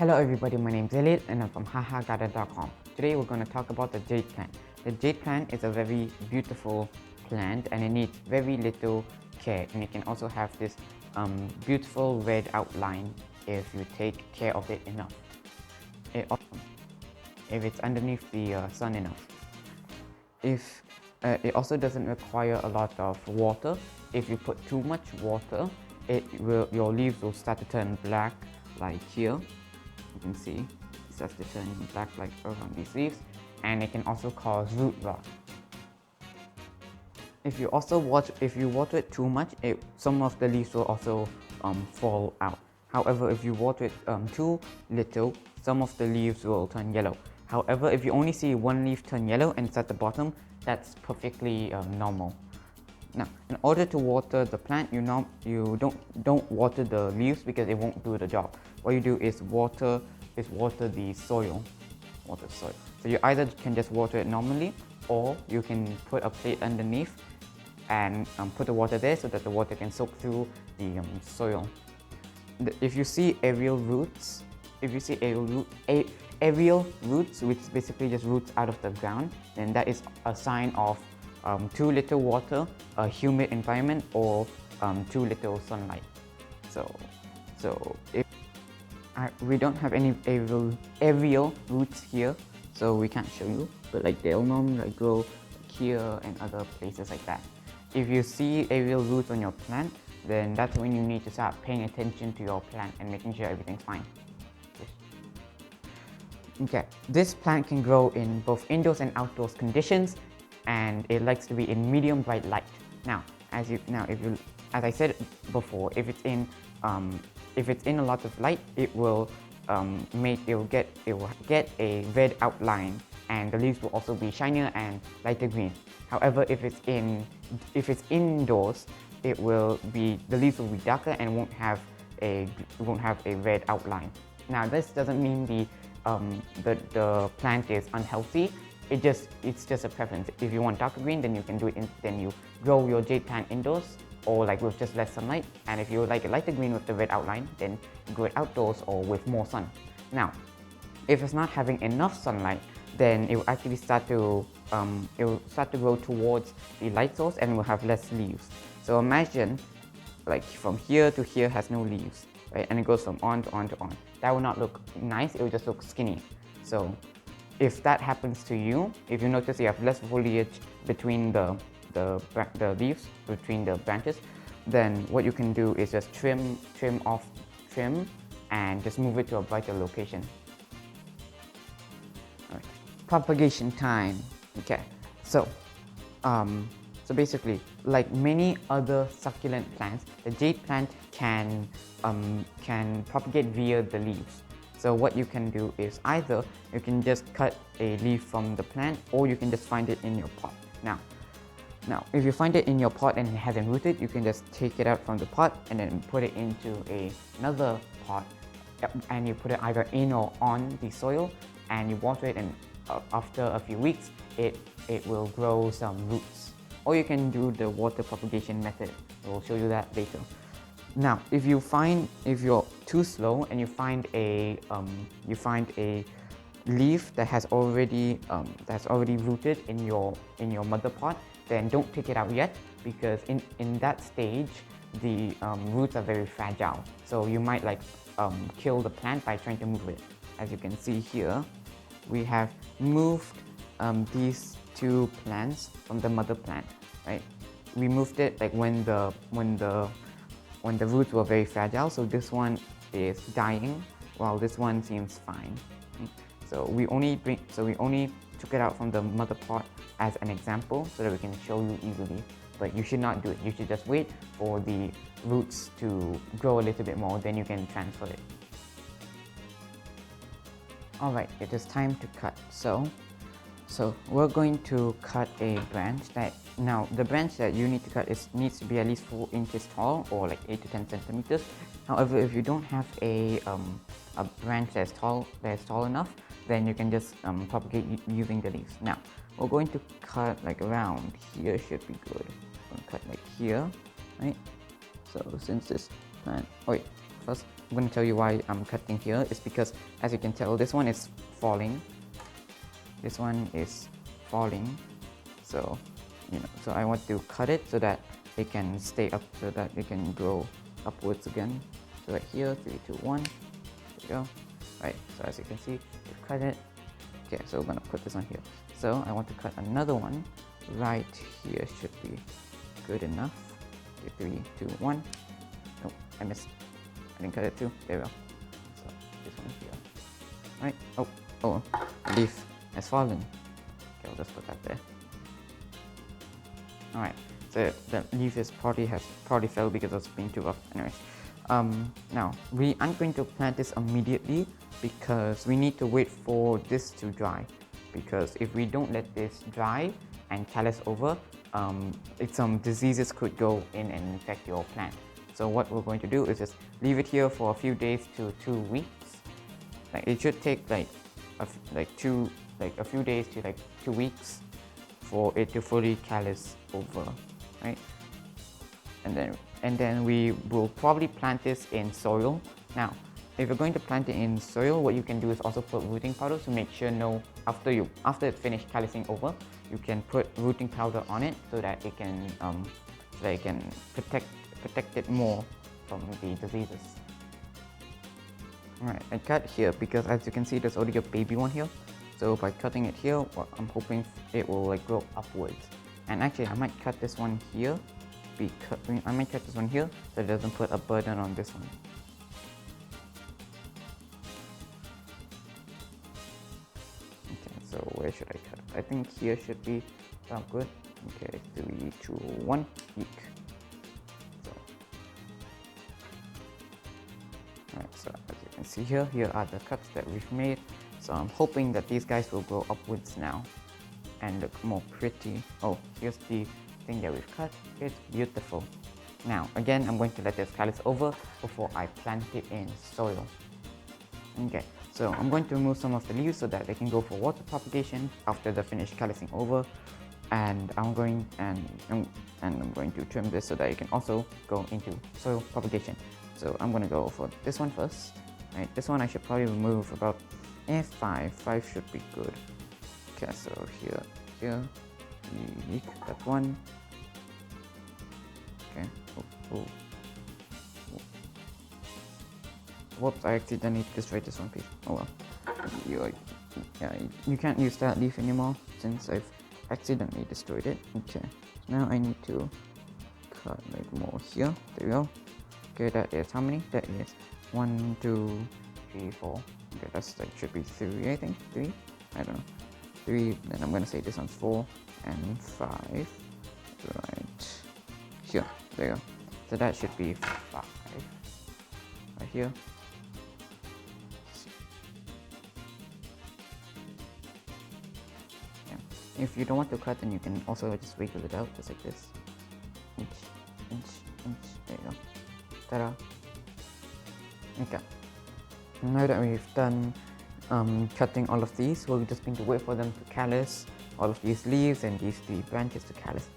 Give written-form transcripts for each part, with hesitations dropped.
Hello everybody, my name is Elliot and I'm from hahagarden.com. Today we're going to talk about the jade plant. The jade plant is a very beautiful plant and it needs very little care, and it can also have this beautiful red outline if you take care of it enough. If it's underneath the sun enough. If it also doesn't require a lot of water. If you put too much water, your leaves will start to turn black, like here. You can see it starts to turn black like around these leaves, and it can also cause root rot. If you water it too much, some of the leaves will also fall out. However, if you water it too little, some of the leaves will turn yellow. However, if you only see one leaf turn yellow and it's at the bottom, that's perfectly normal. Now, in order to water the plant, you don't water the leaves because it won't do the job. What you do is water the soil. Water the soil. So you either can just water it normally, or you can put a plate underneath and put the water there so that the water can soak through the soil. If you see aerial roots, which is basically just roots out of the ground, then that is a sign of too little water, a humid environment, or too little sunlight. So if we don't have any aerial roots here, so we can't show you, but like they'll normally grow here and other places like that. If you see aerial roots on your plant, then that's when you need to start paying attention to your plant and making sure everything's fine. Okay, this plant can grow in both indoors and outdoors conditions, and it likes to be in medium bright light. Now, as I said before, if it's in a lot of light, it will get a red outline, and the leaves will also be shinier and lighter green. However, if it's indoors, the leaves will be darker and won't have a red outline. Now, this doesn't mean the plant is unhealthy. It's just a preference. If you want darker green, then you grow your jade plant indoors, or like with just less sunlight. And if you like a lighter green with the red outline, then grow it outdoors or with more sun. Now, if it's not having enough sunlight, then it will actually start to grow towards the light source and will have less leaves. So imagine, like from here to here has no leaves, right? And it goes from on to on to on. That will not look nice. It will just look skinny. So if that happens to you, if you notice you have less foliage between the leaves, between the branches, then what you can do is just trim and just move it to a brighter location. All right. Propagation time. Okay, so basically, like many other succulent plants, the jade plant can propagate via the leaves. So what you can do is either you can just cut a leaf from the plant, or you can just find it in your pot. Now, if you find it in your pot and it hasn't rooted, you can just take it out from the pot and then put it into another pot, and you put it either in or on the soil, and you water it, and after a few weeks, it will grow some roots. Or you can do the water propagation method. We'll show you that later. Now, if you're too slow and you find a leaf that has already rooted in your mother pot, then don't take it out yet, because in that stage the roots are very fragile. So you might kill the plant by trying to move it. As you can see here, we have moved these two plants from the mother plant, right? We moved it like when the roots were very fragile. So this one is dying, while this one seems fine. Okay? So we only took it out from the mother pot as an example so that we can show you easily. But you should not do it. You should just wait for the roots to grow a little bit more, then you can transfer it. Alright, it is time to cut. So we're going to cut a branch now the branch that you need to cut needs to be at least 4 inches tall, or like 8 to 10 centimeters. However, if you don't have a branch that's tall enough, then you can just propagate using the leaves. Now, we're going to cut like around here, should be good. I'm going to cut like here, right? So since this plant, first, I'm going to tell you why I'm cutting here. It's because, as you can tell, this one is falling. This one is falling. So, so I want to cut it so that it can stay up, so that it can grow upwards again. So right here, 3, 2, 1. There we go. Right, so as you can see, we cut it. Okay, so we're gonna put this on here. So I want to cut another one right here. Should be good enough. Okay, 3, 2, 1. Nope, I missed. I didn't cut it too. There we go. So this one here. Right. Oh, the leaf has fallen. Okay, I'll just put that there. Alright, so the leaf has probably fell because it's being too rough. Anyways, now we aren't going to plant this immediately because we need to wait for this to dry. Because if we don't let this dry and callus over, some diseases could go in and infect your plant. So what we're going to do is just leave it here for a few days to 2 weeks. Like it should take a few days to 2 weeks for it to fully callus over, right? And then we will probably plant this in soil. Now, if you're going to plant it in soil, what you can do is also put rooting powder to make sure after it's finished callusing over, you can put rooting powder on it so that it can protect it more from the diseases. Alright, I cut here because as you can see, there's already a baby one here. So by cutting it here, I'm hoping it will grow upwards. And actually, I might cut this one here so it doesn't put a burden on this one. Okay, so where should I cut? I think here should be about good. Okay, 3, 2, 1, eek. Alright, so as you can see here are the cuts that we've made. So I'm hoping that these guys will grow upwards now and look more pretty. Oh, here's the thing that we've cut. It's beautiful. Now, again, I'm going to let this callus over before I plant it in soil. Okay, so I'm going to remove some of the leaves so that they can go for water propagation after the finished callusing over. And I'm going to trim this so that it can also go into soil propagation. So I'm going to go for this one first. Right, this one I should probably remove about 5 should be good. Okay, so here, that one. Okay. Oh. Whoops! I accidentally destroyed this one piece. Oh well. You can't use that leaf anymore since I've accidentally destroyed it. Okay. So now I need to cut more here. There we go. Okay, that is how many? That is 1, 2, 3, 4. Okay, that should be 3, I think. 3? I don't know. 3, then I'm gonna say this one's 4 and 5. Right here. There you go. So that should be 5. Right here. Yeah. If you don't want to cut, then you can also just wiggle it out just like this. Inch. There you go. Ta-da. Okay. Now that we've done cutting all of these, we're just going to wait for them to callus, all of these leaves and these 3 branches to callus.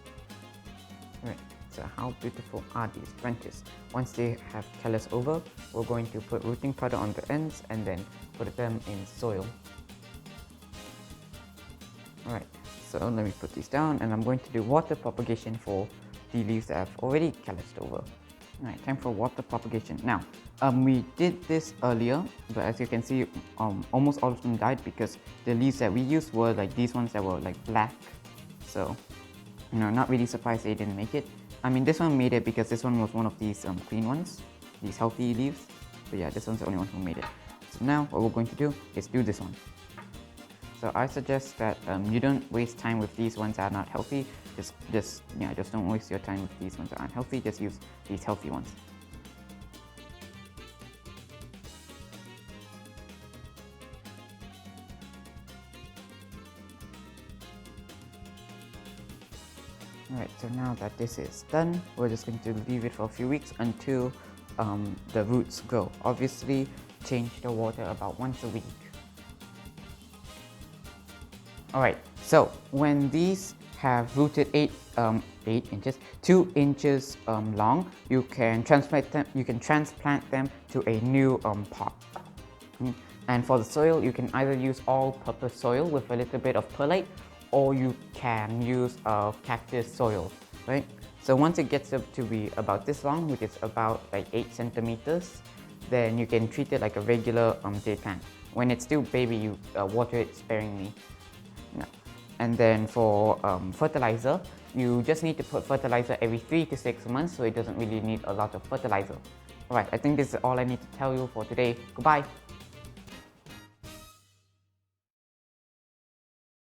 Right, so how beautiful are these branches? Once they have callus over, we're going to put rooting powder on the ends and then put them in soil. Alright, so let me put these down and I'm going to do water propagation for the leaves that have already callused over. Alright, time for water propagation. Now, we did this earlier, but as you can see, almost all of them died because the leaves that we used were like these ones that were like black. So, not really surprised they didn't make it. I mean, this one made it because this one was one of these clean ones, these healthy leaves. But yeah, this one's the only one who made it. So now, what we're going to do is do this one. So I suggest that you don't waste time with these ones that are not healthy. Just don't waste your time with these ones that aren't healthy. Just use these healthy ones. Alright, so now that this is done, we're just going to leave it for a few weeks until the roots grow. Obviously, change the water about once a week. Alright, so when these have rooted 8 inches, 2 inches long, you can transplant them to a new pot. And for the soil, you can either use all-purpose soil with a little bit of perlite, or you can use cactus soil, right? So once it gets up to be about this long, which is about like 8 centimeters, then you can treat it like a regular jade plant. When it's still baby, you water it sparingly. No. And then for fertilizer, you just need to put fertilizer every 3 to 6 months, so it doesn't really need a lot of fertilizer. Alright, I think this is all I need to tell you for today. Goodbye!